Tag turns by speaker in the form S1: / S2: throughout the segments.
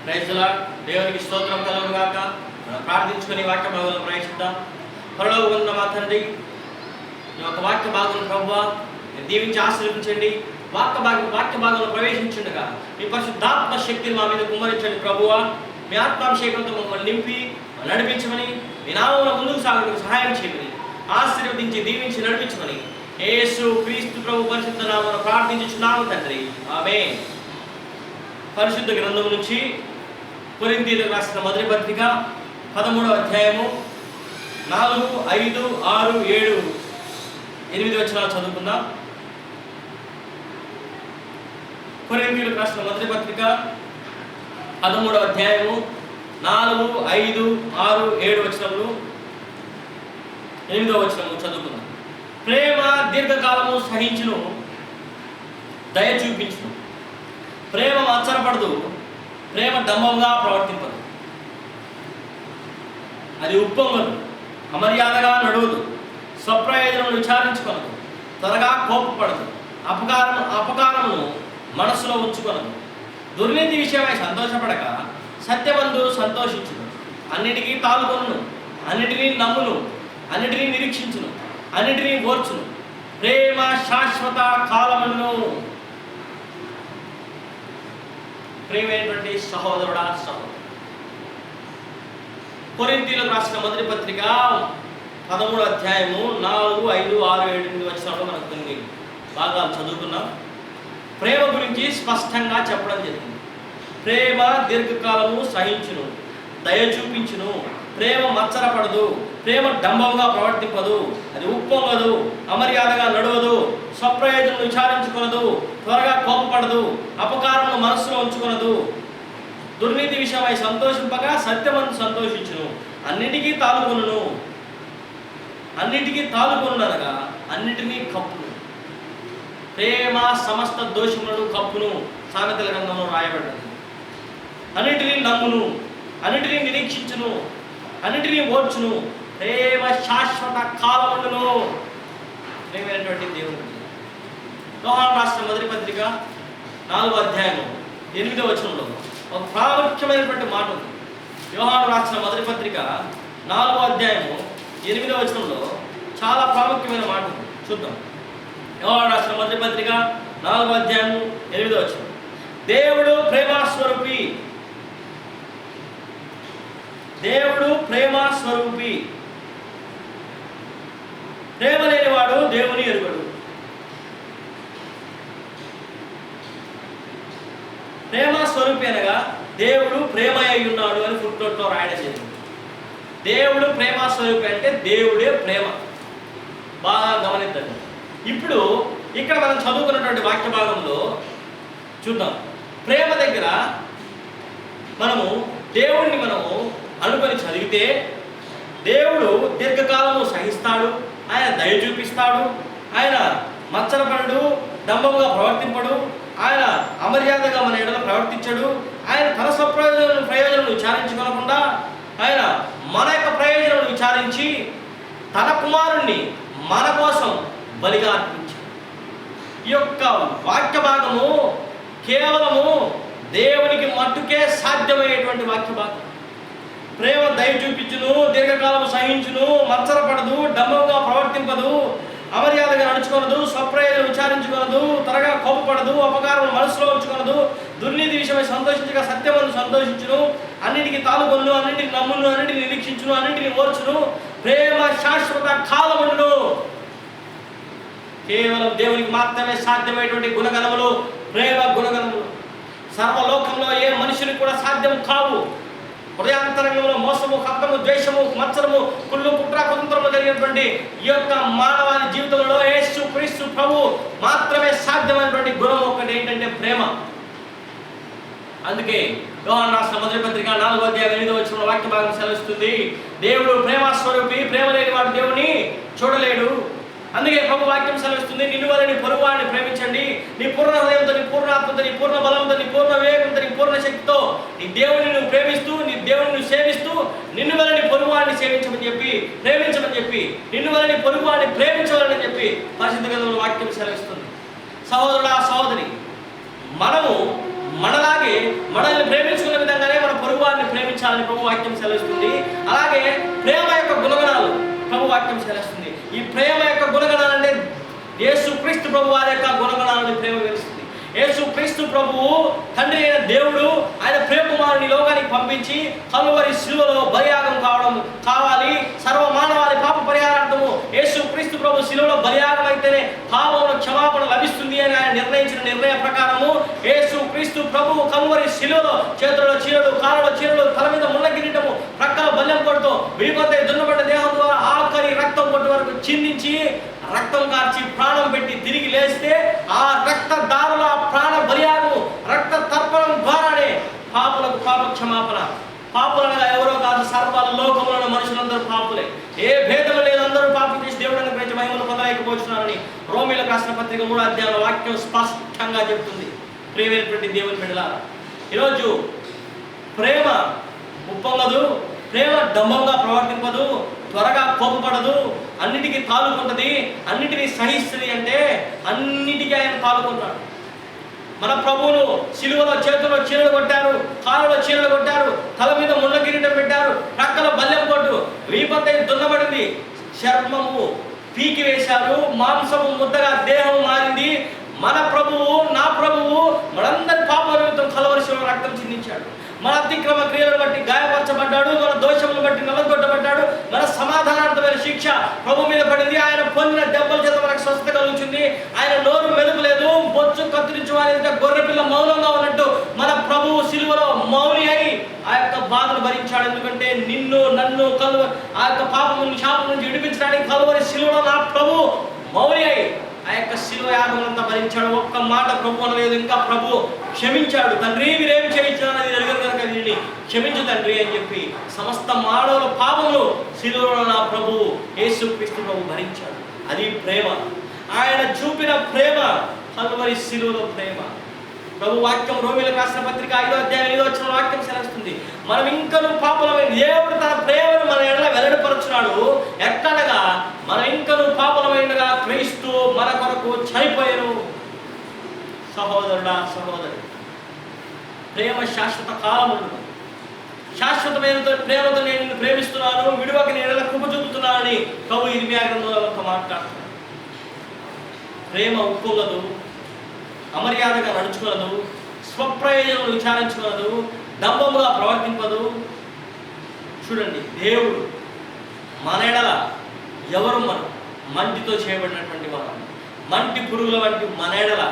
S1: Praise the lord. దేవునికి స్తోత్రం కలుగును గాక. మనం ప్రార్థించుకొని వాక్య భాగంలో ప్రవేశిద్దాం. పరలోకమున్న మా తండ్రి, ఈ యొక్క వాక్య భాగం ప్రభువా దీవించి ఆశీర్వదించండి. వాక్య భాగంలో ప్రవేశించుండగా మీ పరిశుద్ధాత్మ శక్తిని మా మీద కుమ్మరించండి ప్రభువా. మీ ఆత్మాభిషేకంతో మమ్మల్ని నింపి నడిపించమని, మీ నామమున ముందుకు సాగుటకు సహాయం చేయమని, ఆశీర్వదించి దీవించి నడిపించమని యేసు క్రీస్తు ప్రభు పరిశుద్ధ నామమున ప్రార్థించుచున్నాము తండ్రి, ఆమేన్. పరిశుద్ధ గ్రంథం నుంచి కొరింథీయులకు రాసిన మొదటి పత్రిక 13వ అధ్యాయము 4, 5, 6, 7, 8 వచనాలు చదువుకుందాం. కొరింథీయులకు రాసిన మొదటి పత్రిక 13వ అధ్యాయము 4, 5, 6, 7 వచనములు, 8వ వచనము చదువుకుందాం. ప్రేమ దీర్ఘకాలము సహించును, దయ చూపించును. ప్రేమ మత్సరపడదు, ప్రేమ డంబంగా ప్రవర్తింపదు. అది ఉప్పొంగదు, అమర్యాదగా నడువదు, స్వప్రయోజనం విచారించుకొనదు, త్వరగా కోపపడదు, అపకారమును మనస్సులో ఉంచుకొనదు. దుర్నీతి విషయమై సంతోషపడక సత్యవంతు సంతోషించును. అన్నిటికీ తాలుకొనును, అన్నిటినీ నమ్మును, అన్నిటినీ నిరీక్షించును, అన్నిటినీ ఓర్చును. ప్రేమ శాశ్వత కాలమును. ప్రియమైనటువంటి సహోదరుడా, సహోదరు, కొరింథీయులకు రాసిన మొదటి పత్రిక 13వ అధ్యాయము 4, 5, 6, 7, 8 వచనాల్లో మనకు కొన్ని భాగాలు చదువుకున్నాం. ప్రేమ గురించి స్పష్టంగా చెప్పడం జరిగింది. ప్రేమ దీర్ఘకాలము సహించును, దయ చూపించును. ప్రేమ మత్సరపడదు, ప్రేమ డంబంగా ప్రవర్తింపదు, అది ఉప్పొంగదు, అమర్యాదగా నడవదు, స్వప్రయోజనం విచారించుకొనదు, త్వరగా కోపపడదు, అపకారమును మనస్సులో ఉంచుకొనదు. దుర్నీతి విషయమై సంతోషింపక సత్యమందు సంతోషించును. అన్నిటికీ తాలుకొనును, అన్నిటికీ తాలుకొనునగా అన్నిటినీ కప్పును. ప్రేమ సమస్త దోషములను కప్పును, సామెతల గ్రంథంలో రాయబడ్డది. అన్నిటినీ నమ్మును, అన్నిటినీ నిరీక్షించును, అన్నిటినీ ఓర్చును. ప్రేమ శాశ్వత కాలమును. ప్రేమైనటువంటి దేవుడు, యోహాను రాసిన మొదటి పత్రిక 4వ అధ్యాయము 8వ వచనంలో ఒక ప్రాముఖ్యమైనటువంటి మాట ఉంది. యోహాను రాసిన మొదటి పత్రిక 4వ అధ్యాయము 8వ వచనంలో చాలా ప్రాముఖ్యమైన మాట ఉంది. చూద్దాం. యోహాను రాసిన మొదటి పత్రిక 4వ అధ్యాయము 8వ వచనం. దేవుడు ప్రేమస్వరూపి, దేవుడు ప్రేమస్వరూపి. ప్రేమ లేనివాడు దేవుని ఎరుగడు. ప్రేమ స్వరూపి అనగా దేవుడు ప్రేమ అయి ఉన్నాడు అని ఫుట్నోట్లో రాయడం జరిగింది. దేవుడు ప్రేమ స్వరూపి అంటే దేవుడే ప్రేమ. బాగా గమనిద్దండి. ఇప్పుడు ఇక్కడ మనం చదువుకున్నటువంటి వాక్య భాగంలో చూద్దాం. ప్రేమ దగ్గర మనము దేవుణ్ణి అనుకొని చదివితే దేవుడు దీర్ఘకాలము సహిస్తాడు, ఆయన దయ చూపిస్తాడు, ఆయన మత్సరపడు, డంబముగా ప్రవర్తింపడు, ఆయన అమర్యాదగా మన ఎడల ప్రవర్తించడు, ఆయన తన ప్రయోజనం విచారించుకోకుండా ఆయన మన యొక్క ప్రయోజనం విచారించి తన కుమారుణ్ణి మన కోసం బలిగా అర్పించాడు. ఈ యొక్క వాక్య భాగము కేవలము దేవునికి మట్టుకే సాధ్యమయ్యేటువంటి వాక్య భాగం. ప్రేమ దయ చూపించును, దీర్ఘకాలము సహించును, మత్సరపడదు, డంబంగా ప్రవర్తింపదు, అమర్యాదగా నడుచుకొనదు, స్వప్రయోజనం విచారించుకొనదు, త్వరగా కోపపడదు, అపకారం మనసులో ఉంచుకొనదు, దుర్నీతి విషయమై సంతోషించగా సత్యమందు సంతోషించును, అన్నిటికీ తాలుకొను, అన్నిటిని నమ్మును, అన్నిటిని నిరీక్షించును, అన్నిటిని ఓర్చును. ప్రేమ శాశ్వత కాలమును. కేవలం దేవునికి మాత్రమే సాధ్యమైనటువంటి గుణగణములు ప్రేమ గుణగణములు. సర్వలోకంలో ఏ మనుషునికి కూడా సాధ్యం కావు. హృదయాంతరంగంలో మోసము, కపటము, ద్వేషము, మత్సరము, కుళ్ళు, కుట్ర, కుతంత్రము కలిగినటువంటి ఈ యొక్క మానవాళి జీవితంలో యేసు క్రీస్తు ప్రభు మాత్రమే సాధ్యమైనటువంటి గుణం ఒకటి ఏంటంటే ప్రేమ. అందుకే యోహాను రాసిన మొదటి పత్రిక 4వ అధ్యాయం 8వ వచనంలో వాక్య భాగం సెలవిస్తుంది, దేవుడు ప్రేమ స్వరూపి, ప్రేమ లేని వాడు దేవుని చూడలేడు. అందుకే ప్రభు వాక్యం సెలవిస్తుంది, నిన్ను వల్ల నీ పొరుగువాడిని ప్రేమించండి, నీ పూర్ణ హృదయంతో, నీ పూర్ణ ఆత్మతో, నీ పూర్ణ బలంతో, నీ పూర్ణ వివేకంతో, నీ పూర్ణ శక్తితో నీ దేవుని నువ్వు ప్రేమిస్తూ, నీ దేవుని నువ్వు సేవిస్తూ, నిన్ను వల్ల నీ పొరుగువాడిని సేవించమని చెప్పి, ప్రేమించమని చెప్పి, నిన్ను వల్ల నీ పొరుగువాడిని ప్రేమించవాలని చెప్పి పరిశుద్ధ గ్రంథంలో వాక్యం సెలవిస్తుంది. సహోదరుడా, సహోదరి, మనము మనలాగే మనల్ని ప్రేమించుకునే విధంగానే మన పొరుగు వారిని ప్రేమించాలని ప్రభు వాక్యం సెలవిస్తుంది. అలాగే ప్రేమ యొక్క గుణగణాలు ప్రభు వాక్యం సెలవిస్తుంది. ఈ ప్రేమ యొక్క గుణగణాలు అంటే యేసు క్రీస్తు ప్రభు వారి యొక్క గుణగణాలను ప్రేమ తెలుస్తుంది. యేసు క్రీస్తు ప్రభువు తండ్రి అయిన దేవుడు ఆయన ప్రేమ కుమారుని లోకానికి పంపించి కలువరి శిలువలో బలియాగం కావాలి, సర్వమానవాళి పాప పరిహారార్థము యేసు క్రీస్తు ప్రభు శిలువలో బలియాగం అయితేనే పాపంలో క్షమాపణ లభిస్తుంది అని ఆయన నిర్ణయించిన నిర్ణయ ప్రకారము యేసు క్రీస్తు ప్రభువు కలువరి శిలువలో చేతులలో చీరలు, కాళ్ళలో చీరలు, తల మీద ముళ్ళ కిరీటము, ప్రక్కల బల్యం కొడుతూ వీపంతే దున్నబడ్డ దేహం ద్వారా ఆఖరి రక్తం కొట్టు వరకు చిందించి రక్తం కార్చి ప్రాణం పెట్టి తిరిగి లేస్తే ఆ రక్త దారుల ప్రాణ బలియాగము రక్త తర్పణం ద్వారానే పాపులకు పాప క్షమాపణ. పాపులనగా ఎవరో కాదు, సర్వ లోకములను మనుషులందరూ పాపులే, ఏ భేదం లేదు, అందరూ పాపం చేసి దేవుడు అనుగ్రహించి మహిమను పొందలేకపోతున్నారని రోమీయులకు రాసిన పత్రిక 3వ అధ్యాయంలో వాక్యం స్పష్టంగా చెప్తుంది. ప్రియమైనటువంటి దేవుని బిడ్డలారా, ఈరోజు ప్రేమ ఉప్పొంగదు, ప్రేమ డంబంగా ప్రవర్తింపదు, త్వరగా కోపపడదు, అన్నిటికీ తాలుకుంటుంది, అన్నిటినీ సహిస్తుంది. అంటే అన్నిటికీ ఆయన తాలుకుంటాడు. మన ప్రభువును సిలువలో చేతుల్లో చీరలు కొట్టారు, కాళ్ళలో చీరలు కొట్టారు, తల మీద ముళ్ళ కిరీటం పెట్టారు, ప్రక్కల బల్లెం కొట్టు, వీపంతా దున్నబడింది, చర్మము పీకి వేశారు, మాంసము ముద్దగా దేహం మారింది. మన ప్రభువు, నా ప్రభువు మనందరి పాప నిమిత్తం కలువరి శిలువలో రక్తం చిందించాడు. మన అతిక్రమ క్రియలను బట్టి గాయపరచబడ్డాడు, మన దోషములను బట్టి నల్లగొట్టబడ్డాడు. మన సమాధానార్థమైన శిక్ష ప్రభు మీద పడింది. ఆయన పొందిన దెబ్బల చేత మనకు స్వస్థత కలుగుతుంది. ఆయన నోరు మెదుపులేదు, బొచ్చు కత్తిరించు వారి గొర్రెపిల్ల మౌనంగా ఉన్నట్టు మన ప్రభువు సిలువలో మౌని అయి ఆ యొక్క బాధను భరించాడు. ఎందుకంటే నిన్ను నన్ను ఆ యొక్క పాపము శాపం నుంచి విడిపించడానికి కలువరి సిలువలో నా ప్రభు మౌని అయి ఆ యొక్క శిలువ యాగమంతా భరించాడు. ఒక్క మాట ప్రభు అనలేదు. ఇంకా ప్రభు క్షమించాడు. తండ్రి మీరేం చేయించాలని జరిగింది కనుక వీడిని క్షమించు తండ్రి అని చెప్పి సమస్త మానవుల పాపములు శిలువలో నా ప్రభు యేసు క్రీస్తు ప్రభు భరించాడు. అది ప్రేమ. ఆయన చూపిన ప్రేమ కలువరి శిలువలో ప్రేమ. ప్రభు వాక్యం రోమీయులకు రాసిన పత్రిక 5వ అధ్యాయం 5వ వచనం వాక్యం సెలవిస్తుంది. మనం ఇంకనూ పాపలమైన దేవుడు తన ప్రేమను మన ఎడల వెల్లడిపరుచున్నాడు. ఎక్కడగా మనం ఇంకనూ పాపలమైనగా క్రీస్తు మన కొరకు చనిపోయాను. సహోదరుడా, సహోదరు, ప్రేమ శాశ్వత కాలము. శాశ్వతమైన ప్రేమతో నేను నిన్ను ప్రేమిస్తున్నాను, విడువక నేను ఎలా కృప చూపుతున్నానని ప్రభు ఇర్మియా గ్రంథంలో ఒక మాట్లాడుతున్నాడు. ప్రేమ ఉప్పొంగదు, అమర్యాదగా నడుచుకోనదు, స్వప్రయోజనం విచారించుకోనదు, డంబముగా ప్రవర్తింపదు. చూడండి, దేవుడు మన ఎడల ఎవరు మనం మంటితో చేయబడినటువంటి మనం, మంటి పురుగుల వంటి మన ఎడల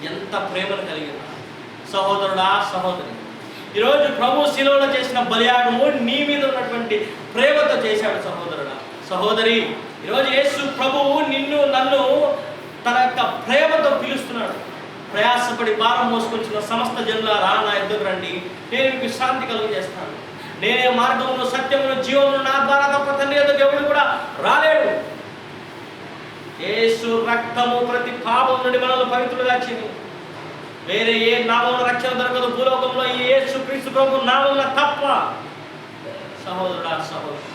S1: ఎంత ప్రేమను కలిగిన సహోదరుడా, సహోదరి. ఈరోజు ప్రభు శిలువలో చేసిన బలియాగము నీ మీద ఉన్నటువంటి ప్రేమతో చేశాడు. సహోదరుడా, సహోదరి, ఈరోజు యేసు ప్రభువు నిన్ను నన్ను తన యొక్క ప్రేమతో పిలుస్తున్నాడు. ప్రయాసపడి భారం మోసుకొచ్చిన సమస్త జనులారా నా ఎద్దుకు రండి, నేను మీకు శాంతి కలుగజేస్తాను. నేనే మార్గమును, సత్యమును, జీవమును, నా ద్వారా తప్ప తండ్రి యొద్దకు ఎవడు కూడా రాలేడు. యేసు రక్తము ప్రతి పాపం నుండి మనల్ని పవిత్రులుగా చేయి. వేరే ఏ నామమున రక్షణ దొరకదు భూలోకంలో, ఈ యేసు క్రీస్తు ప్రభు నామమున తప్ప. సహోదరుడా, సహోదరు,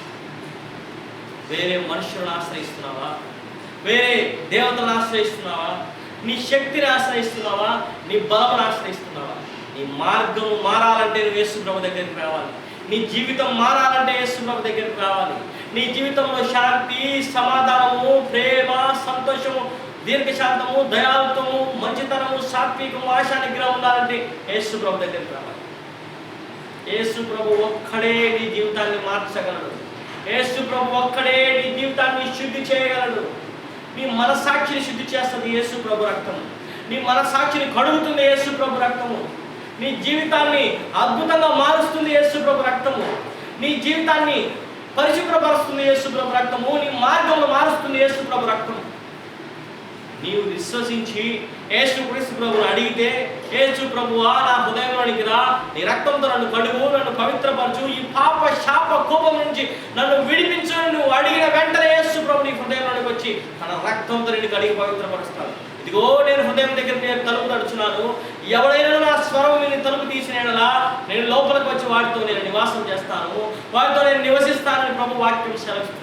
S1: వేరే మనుషులను ఆశ్రయిస్తున్నావా? వేరే దేవతలను ఆశ్రయిస్తున్నావా? నీ శక్తిని ఆశ్రయిస్తున్నావా? నీ బలమును ఆశ్రయిస్తున్నావా? నీ మార్గం మారాలంటే నువ్వు యేసు ప్రభు దగ్గరికి రావాలి. నీ జీవితం మారాలంటే యేసు ప్రభు దగ్గరికి రావాలి. నీ జీవితంలో శాంతి, సమాధానము, ప్రేమ, సంతోషము, దీర్ఘశాంతము, దయాళుత్వము, మంచితనము, సాత్వికము, ఆశా నిగ్రహం ఉండాలంటే యేసు ప్రభు దగ్గరికి రావాలి. యేసు ప్రభు ఒక్కడే నీ జీవితాన్ని మార్చగలడు. యేసు ప్రభు ఒక్కడే నీ జీవితాన్ని శుద్ధి చేయగలడు. నీ మనసాక్షిని శుద్ధి చేస్తుంది యేసు ప్రభు రక్తము. నీ మనసాక్షిని కడుగుతుంది యేసు ప్రభు రక్తము. నీ జీవితాన్ని అద్భుతంగా మారుస్తుంది యేసు ప్రభు రక్తము. నీ జీవితాన్ని పరిశుభ్రపరుస్తుంది యేసు ప్రభు రక్తము. నీ మార్గంలో మారుస్తుంది యేసు ప్రభు రక్తము. నీవు విశ్వసించి యేసు క్రీస్తు ప్రభువుని అడిగితే, యేసు ప్రభువా నా హృదయంలోనికి రా, నీ రక్తంతో నన్ను కడుగు, నన్ను పవిత్రపరచు, ఈ పాప శాప కోపం నుంచి నన్ను విడిపించు, నువ్వు అడిగిన వెంటనే యేసు ప్రభు నీ హృదయంలోనికి వచ్చి తన రక్తంతో నిన్ను కడిగి పవిత్రపరుస్తాడు. ఇదిగో నేను హృదయం దగ్గర నేను తలుపు తడుచున్నాను, ఎవడైనా నా స్వరం విని తలుపు తీసినలా నేను లోపలికి వచ్చి వాటితో నేను నివాసం చేస్తాను, వాటితో నేను నివసిస్తానని ప్రభు వాక్యం సెలవిస్తుంది.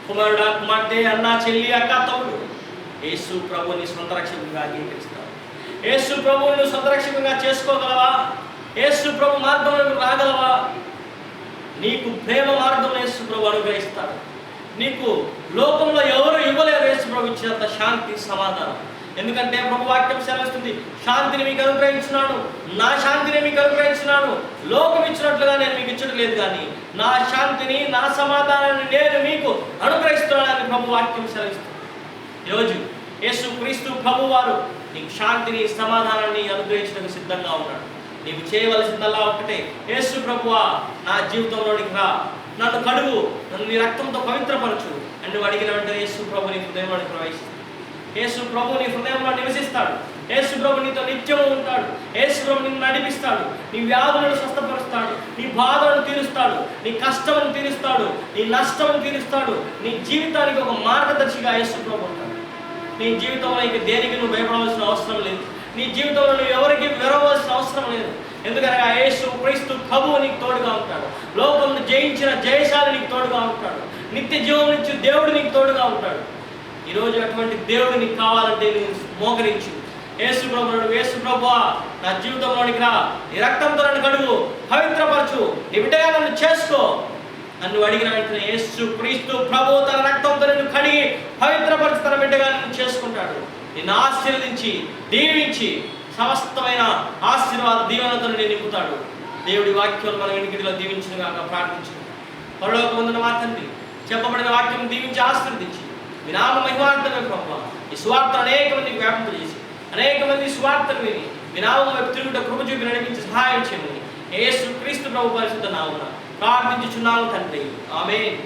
S1: కుమారుడా, కుమార్తె, అన్న, చెల్లి, అక్క, తమ్ముడు, యేసు ప్రభుని సొంత రక్షకుడిగా అంగీకరిస్తావు. యేసు ప్రభువును నువ్వు సొంత రక్షకునిగా చేసుకోగలవా? యేసు ప్రభు మార్గంలో నువ్వు రాగలవా? నీకు ప్రేమ మార్గంలో యేసు ప్రభు అనుగ్రహిస్తాడు. నీకు లోకంలో ఎవరు ఇవ్వలేరు యేసు ప్రభు ఇచ్చినంత శాంతి, సమాధానం. ఎందుకంటే ప్రభు వాక్యం సెలవిస్తుంది, శాంతిని మీకు అనుగ్రహించున్నాను, నా శాంతిని మీకు అనుగ్రహించున్నాను, లోకం ఇచ్చినట్లుగా నేను మీకు ఇచ్చడం లేదు, కానీ నా శాంతిని, నా సమాధానాన్ని నేను మీకు అనుగ్రహిస్తున్నానని ప్రభు వాక్యం సెలవిస్తుంది. ఈరోజు యేసు క్రీస్తు ప్రభు వారు నీకు శాంతిని, సమాధానాన్ని అనుగ్రహించడానికి సిద్ధంగా ఉన్నాడు. నీకు చేయవలసిందల్లా ఒకటే, యేసు ప్రభువా నా జీవితంలోనికి రా, నన్ను కడుగు, నన్ను నీ రక్తంతో పవిత్రపరచు అని నువ్వు అడిగిన వెంటనే యేసు ప్రభు నీ హృదయంలోకి ప్రవేశిస్తాడు. యేసు ప్రభు నీ హృదయంలో నివసిస్తాడు. యేసు ప్రభు నీతో నిత్యము ఉంటాడు. యేసు ప్రభు నిన్ను నడిపిస్తాడు. నీ వ్యాధులను స్వస్థపరుస్తాడు. నీ బాధలను తీరుస్తాడు. నీ కష్టమును తీరుస్తాడు. నీ నష్టమును తీరుస్తాడు. నీ జీవితానికి ఒక మార్గదర్శిగా యేసు ప్రభు ఉంటాడు. నీ జీవితంలో ఇక దేనికి నువ్వు భయపడవలసిన అవసరం లేదు. నీ జీవితంలో నువ్వు ఎవరికి వెరవలసిన అవసరం లేదు. ఎందుకనగా యేసు క్రీస్తు ప్రభువు నీకు తోడుగా ఉంటాడు. లోకం జయించిన జయశాలి నీకు తోడుగా ఉంటాడు. నిత్య జీవం నుంచి దేవుడు నీకు తోడుగా ఉంటాడు. ఈరోజు అటువంటి దేవుడు నీకు కావాలంటే నువ్వు మోకరించు. యేసు ప్రభువుడు, యేసు ప్రభువా నా జీవితంలోనికి రా, నీ రక్తంతో నన్ను కడుగు, పవిత్రపరచు, నీ బిడ్డగా నన్ను చేసుకో అని నువ్వు అడిగిన వెంటనే యేసు క్రీస్తు ప్రభువు తన రక్తంతో నిన్ను కడిగి పవిత్రపరచు తన బిడ్డగా నిన్ను చేసుకుంటాడు. నిన్ను ఆశీర్వదించి, దీవించి, సమస్తమైన ఆశీర్వాద దీవెనతో నేను నింపుతాడు. దేవుడి వాక్యం మన వెనుకటిలో దీవించుగాక ప్రార్థించుకుంటాం. పరలోకమందున మా తండ్రి, చెప్పబడిన వాక్యం దీవించి ఆశీర్వదించి మీ నామ మహిమార్థమే ప్రభువా ఈ సువార్త అనేక మందికి వ్యాపింపజేసి అనేక మంది సువార్తను విని మీ నామం వైపు తిరుగుట కృప చూపి నడిపించి సహాయం చేయమని యేసు క్రీస్తు ప్రభు పరిశుద్ధ నామమున ప్రార్థించుచున్నాము తండ్రి. ఆమేన్.